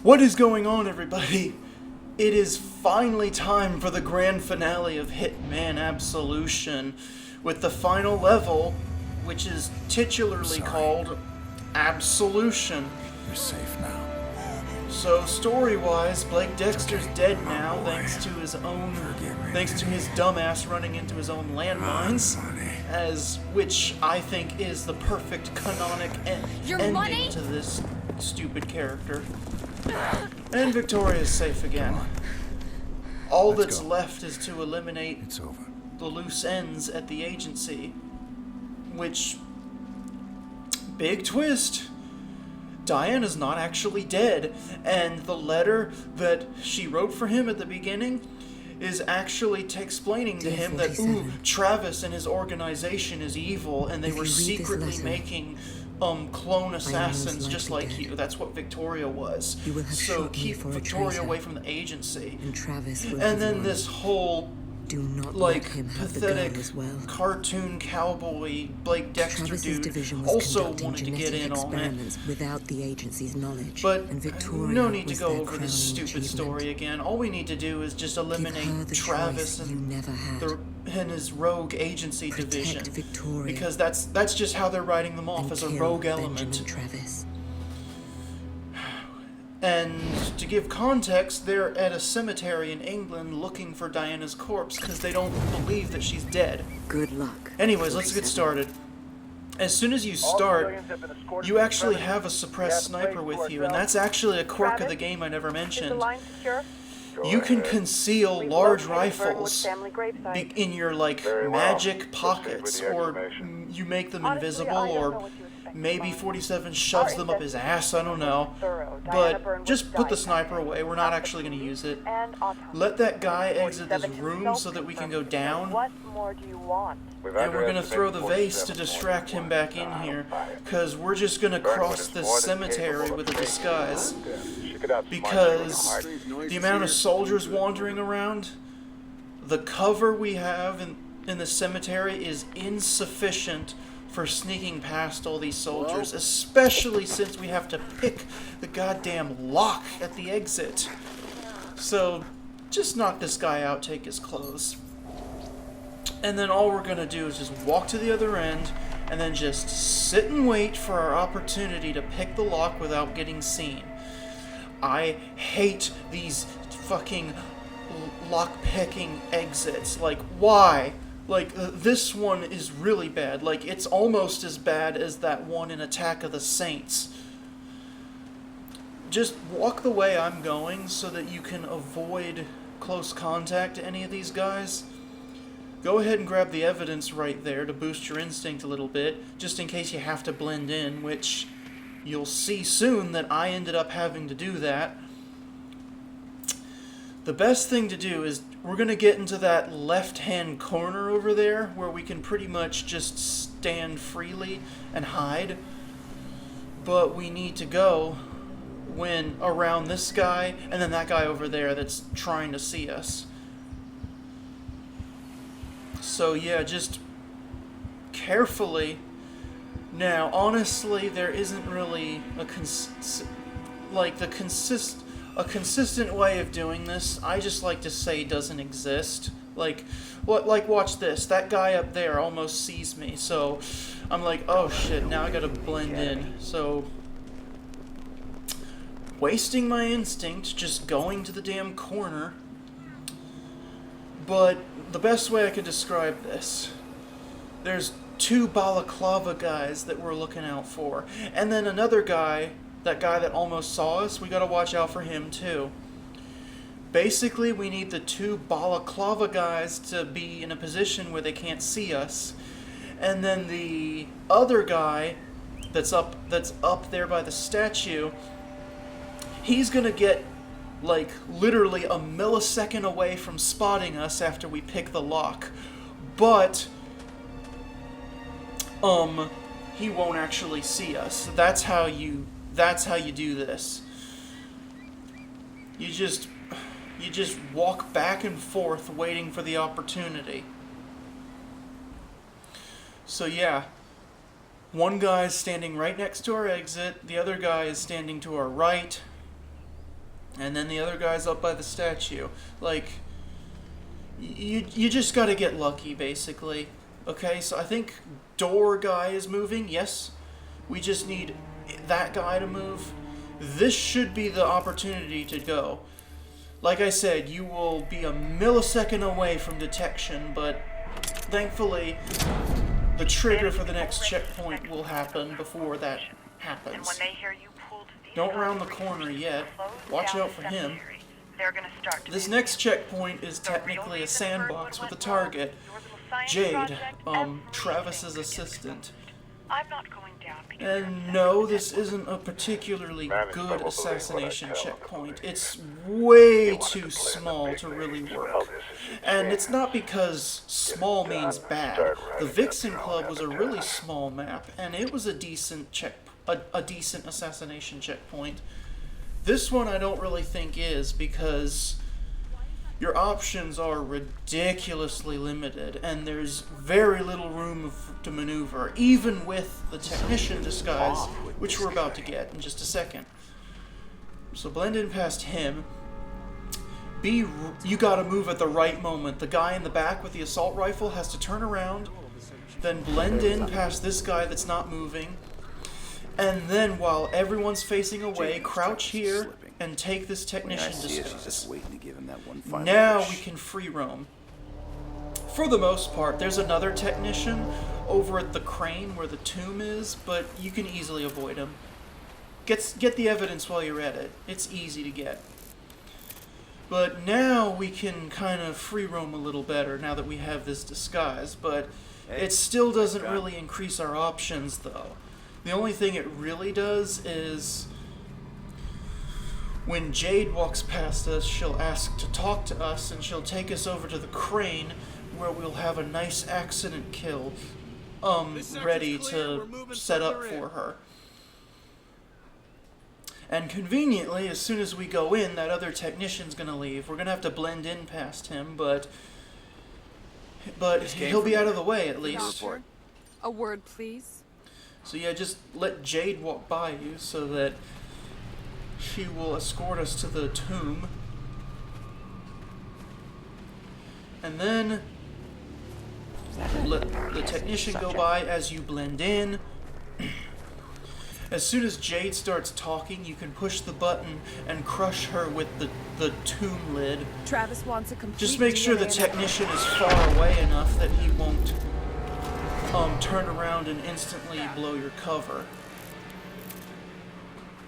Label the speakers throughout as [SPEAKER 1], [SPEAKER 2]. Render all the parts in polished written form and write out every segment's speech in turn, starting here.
[SPEAKER 1] What is going on, everybody? It is finally time for the grand finale of Hitman Absolution, with the final level, which is titularly called Absolution.
[SPEAKER 2] You're safe now.
[SPEAKER 1] So, story-wise, Blake Dexter's dead now, thanks to his dumbass running into his own landmines, which I think is the perfect canonic ending to this stupid character. And Victoria's safe again. All that's left is to eliminate the loose ends at the agency, which, big twist, Diana's not actually dead, and the letter that she wrote for him at the beginning is actually explaining to him that, Travis and his organization is evil, and they were secretly making clone assassins just like you. That's what Victoria was. So keep Victoria away from the agency. And then this whole pathetic cartoon cowboy Blake Dexter dude also wanted to get in on it.
[SPEAKER 3] Without the agency's knowledge.
[SPEAKER 1] But no need to go over this stupid story again. All we need to do is just eliminate Travis and his rogue agency division, because that's just how they're writing them off, as a rogue element. And to give context, they're at a cemetery in England looking for Diana's corpse because they don't believe that she's dead.
[SPEAKER 3] Good luck.
[SPEAKER 1] Anyways, let's get started. As soon as you start, you actually have a suppressed sniper with you, and that's actually a quirk of the game I never mentioned. You can conceal large rifles in your, magic pockets, or you make them invisible, or maybe 47 shoves them up his ass, I don't know. But just put the sniper away, we're not actually going to use it. Let that guy exit this room so that we can go down. And we're going to throw the vase to distract him back in here, because we're just going to cross this cemetery with a disguise. Because the amount of soldiers wandering around, the cover we have in the cemetery is insufficient for sneaking past all these soldiers, especially since we have to pick the goddamn lock at the exit. So, just knock this guy out, take his clothes. And then all we're gonna do is just walk to the other end, and then just sit and wait for our opportunity to pick the lock without getting seen. I hate these fucking lock-picking exits. Why? This one is really bad. It's almost as bad as that one in Attack of the Saints. Just walk the way I'm going so that you can avoid close contact to any of these guys. Go ahead and grab the evidence right there to boost your instinct a little bit, just in case you have to blend in, which you'll see soon that I ended up having to do that. The best thing to do is we're going to get into that left-hand corner over there where we can pretty much just stand freely and hide. But we need to go around this guy and then that guy over there that's trying to see us. So yeah, just carefully. Now, honestly, there isn't really a consistent way of doing this. I just like to say doesn't exist. Watch this. That guy up there almost sees me, so I'm like, oh shit, now I gotta blend in. So, wasting my instinct, just going to the damn corner. But the best way I can describe this, there's two balaclava guys that we're looking out for, and then another guy, that guy that almost saw us, we gotta watch out for him too. Basically, we need the two balaclava guys to be in a position where they can't see us, and then the other guy that's up there by the statue, he's gonna get literally a millisecond away from spotting us after we pick the lock, but he won't actually see us. That's how you do this. You just walk back and forth waiting for the opportunity. So yeah, one guy is standing right next to our exit, the other guy is standing to our right. And then the other guy's up by the statue. Like, you just gotta get lucky, basically. Okay, so I think door guy is moving, yes. We just need that guy to move. This should be the opportunity to go. Like I said, you will be a millisecond away from detection, but thankfully the trigger for the next checkpoint will happen before that happens. Don't round the corner yet. Watch out for him. This next checkpoint is technically a sandbox with a target. Jade, Travis's assistant. And no, this isn't a particularly good assassination checkpoint. It's way too small to really work. And it's not because small means bad. The Vixen Club was a really small map, and it was a decent decent assassination checkpoint. This one I don't really think is, because your options are ridiculously limited, and there's very little room to maneuver, even with the technician disguise, which we're about to get in just a second. So blend in past him. You gotta move at the right moment. The guy in the back with the assault rifle has to turn around, then blend in past this guy that's not moving, and then while everyone's facing away, crouch here and take this technician disguise. Now we can free roam. For the most part, there's another technician over at the crane where the tomb is, but you can easily avoid him. Get the evidence while you're at it. It's easy to get. But now we can kind of free roam a little better now that we have this disguise, but it still doesn't really increase our options, though. The only thing it really does is when Jade walks past us, she'll ask to talk to us, and she'll take us over to the crane where we'll have a nice accident kill ready to set up for her. And conveniently, as soon as we go in, that other technician's gonna leave. We're gonna have to blend in past him, but he'll be out of the way at least.
[SPEAKER 2] Doctor, a word, please.
[SPEAKER 1] So yeah, just let Jade walk by you so that she will escort us to the tomb. And then let the technician go by as you blend in. As soon as Jade starts talking, you can push the button and crush her with the tomb lid.
[SPEAKER 2] Travis wants a complete
[SPEAKER 1] Just make sure the technician is far away enough that he won't turn around and instantly blow your cover.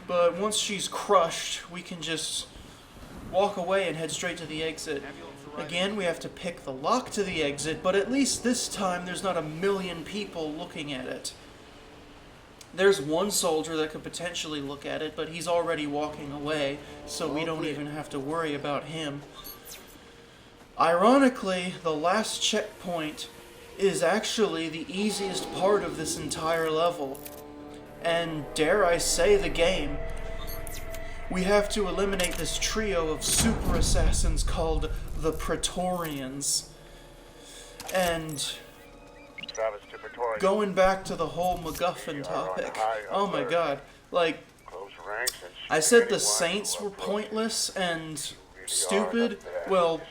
[SPEAKER 1] But once she's crushed, we can just walk away and head straight to the exit. Again, we have to pick the lock to the exit, but at least this time there's not a million people looking at it. There's one soldier that could potentially look at it, but he's already walking away, so we don't even have to worry about him. Ironically, the last checkpoint is actually the easiest part of this entire level. And dare I say, the game. We have to eliminate this trio of super assassins called the Praetorians. And going back to the whole MacGuffin topic, oh my god, like, I said the Saints were pointless and stupid. Well,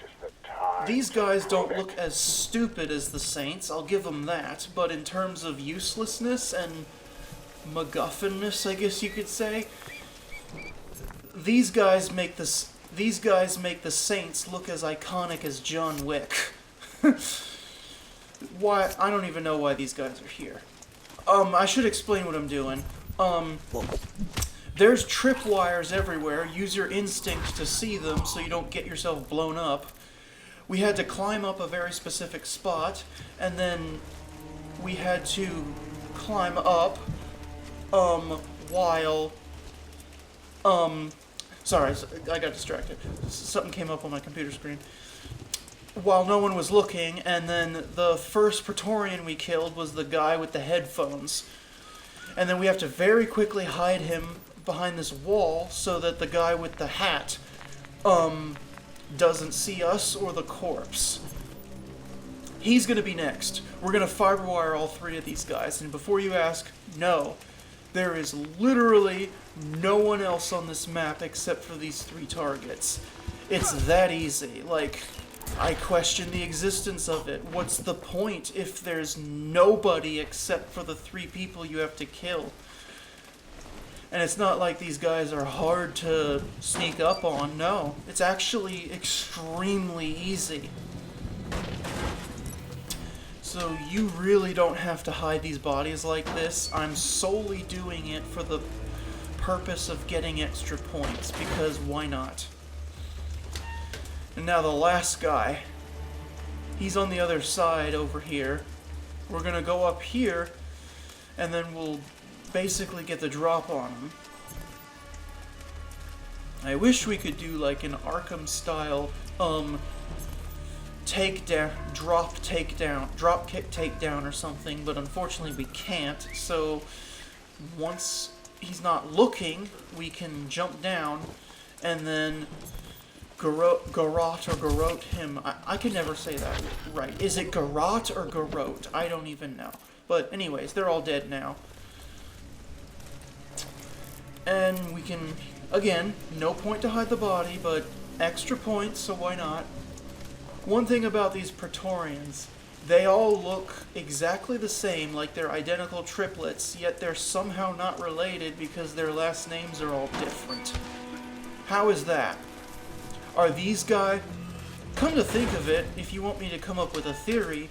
[SPEAKER 1] these guys don't look as stupid as the Saints, I'll give them that, but in terms of uselessness and MacGuffinness, I guess you could say, these guys make the Saints look as iconic as John Wick. Why? I don't even know why these guys are here. I should explain what I'm doing. There's tripwires everywhere. Use your instinct to see them so you don't get yourself blown up. We had to climb up a very specific spot, and then we had to climb up, while, sorry, I got distracted. Something came up on my computer screen. While no one was looking, and then the first Praetorian we killed was the guy with the headphones. And then we have to very quickly hide him behind this wall so that the guy with the hat, doesn't see us or the corpse. He's gonna be next. We're gonna fiberwire all three of these guys, and before you ask, no. There is literally no one else on this map except for these 3 targets. It's that easy. Like, I question the existence of it. What's the point if there's nobody except for the 3 people you have to kill? And it's not like these guys are hard to sneak up on. No, it's actually extremely easy. So you really don't have to hide these bodies like this. I'm solely doing it for the purpose of getting extra points, because why not? And now the last guy. He's on the other side over here. We're gonna go up here, and then we'll basically get the drop on him. I wish we could do like an Arkham style takedown, drop kick takedown or something, but unfortunately we can't. So once he's not looking, we can jump down and then garrote him. I can never say that right. Is it garrote or garrote? I don't even know. But anyways, they're all dead now. And we can, again, no point to hide the body, but extra points, so why not? One thing about these Praetorians, they all look exactly the same, like they're identical triplets, yet they're somehow not related because their last names are all different. How is that? Are these guys... Come to think of it, if you want me to come up with a theory,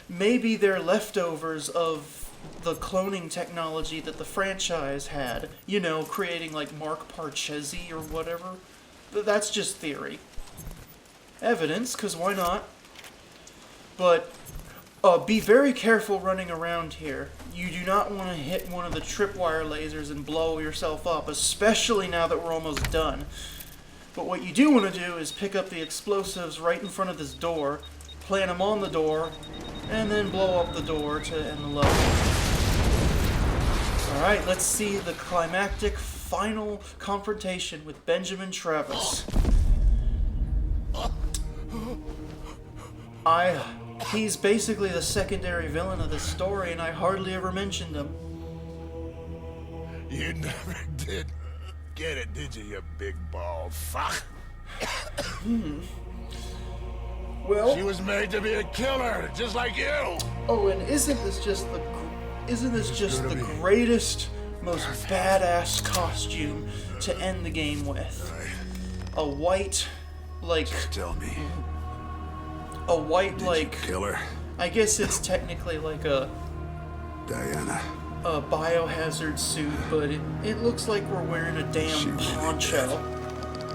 [SPEAKER 1] maybe they're leftovers of the cloning technology that the franchise had. You know, creating like Mark Parchesi or whatever. That's just theory. Evidence, because why not? But be very careful running around here. You do not want to hit one of the tripwire lasers and blow yourself up, especially now that we're almost done. But what you do want to do is pick up the explosives right in front of this door, plant them on the door, and then blow up the door to end the level. Alright, let's see the climactic final confrontation with Benjamin Travis. He's basically the secondary villain of this story, and I hardly ever mentioned him.
[SPEAKER 4] You never did get it, did you big bald fuck?
[SPEAKER 1] Well,
[SPEAKER 4] she was made to be a killer, just like you.
[SPEAKER 1] Oh, and isn't this just the greatest, most badass costume to end the game with? A white, like...
[SPEAKER 4] Just tell me.
[SPEAKER 1] A white,
[SPEAKER 4] Did
[SPEAKER 1] like...
[SPEAKER 4] you kill her?
[SPEAKER 1] I guess it's technically like a
[SPEAKER 4] Diana.
[SPEAKER 1] Biohazard suit, but it looks like we're wearing a damn poncho.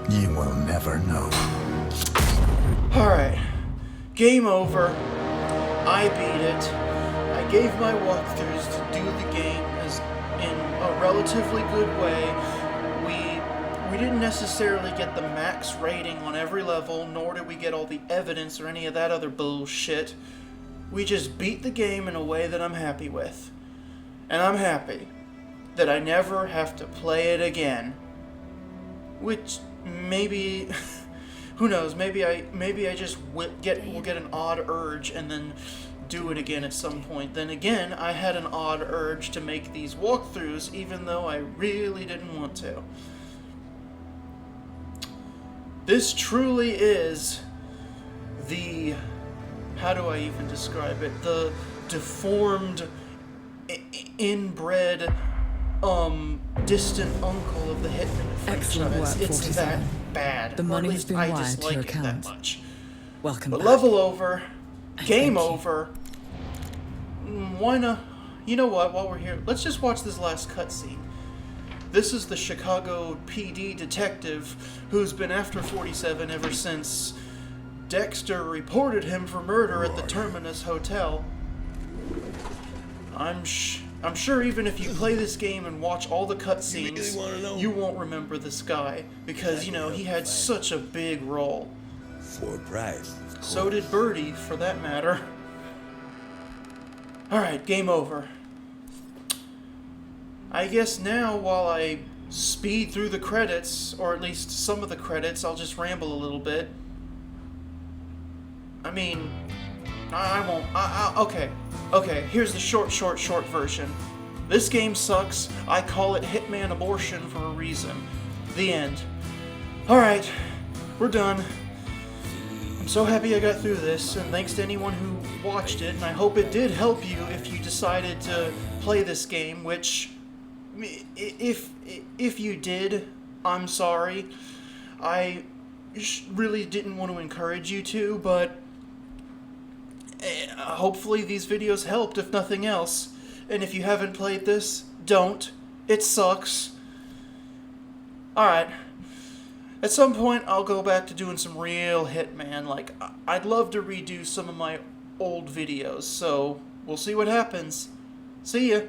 [SPEAKER 4] You will never know.
[SPEAKER 1] Alright. Game over. I beat it. I gave my walkthroughs to do the game in a relatively good way. We didn't necessarily get the max rating on every level, nor did we get all the evidence or any of that other bullshit. We just beat the game in a way that I'm happy with. And I'm happy that I never have to play it again. Which, maybe... Who knows, maybe I just will get an odd urge and then do it again at some point. Then again, I had an odd urge to make these walkthroughs even though I really didn't want to. This truly is the... How do I even describe it? The deformed, inbred, distant uncle of the Hitman
[SPEAKER 5] Excellent work,
[SPEAKER 1] franchise. It's
[SPEAKER 5] 47.
[SPEAKER 1] that bad.
[SPEAKER 5] The money has been
[SPEAKER 1] I
[SPEAKER 5] wired
[SPEAKER 1] just
[SPEAKER 5] to your
[SPEAKER 1] like it that
[SPEAKER 5] account.
[SPEAKER 1] much.
[SPEAKER 5] Welcome
[SPEAKER 1] But
[SPEAKER 5] back.
[SPEAKER 1] level over. Game
[SPEAKER 5] thank you.
[SPEAKER 1] over. Why not? You know what? While we're here, let's just watch this last cutscene. This is the Chicago PD detective who's been after 47 ever since Dexter reported him for murder at the Terminus Hotel. I'm sure even if you play this game and watch all the cutscenes, you won't remember this guy because, you know, he had such a big role.
[SPEAKER 6] For a price.
[SPEAKER 1] So did Birdie, for that matter. Alright, game over. I guess now, while I speed through the credits, or at least some of the credits, I'll just ramble a little bit. I mean, I won't. Okay, here's the short version. This game sucks. I call it Hitman abortion for a reason. The end. Alright, we're done. I'm so happy I got through this, and thanks to anyone who watched it, and I hope it did help you if you decided to play this game, which, if you did, I'm sorry. I really didn't want to encourage you to, but hopefully these videos helped, if nothing else. And if you haven't played this, don't. It sucks. Alright. At some point, I'll go back to doing some real Hitman. Like, I'd love to redo some of my old videos, so we'll see what happens. See ya!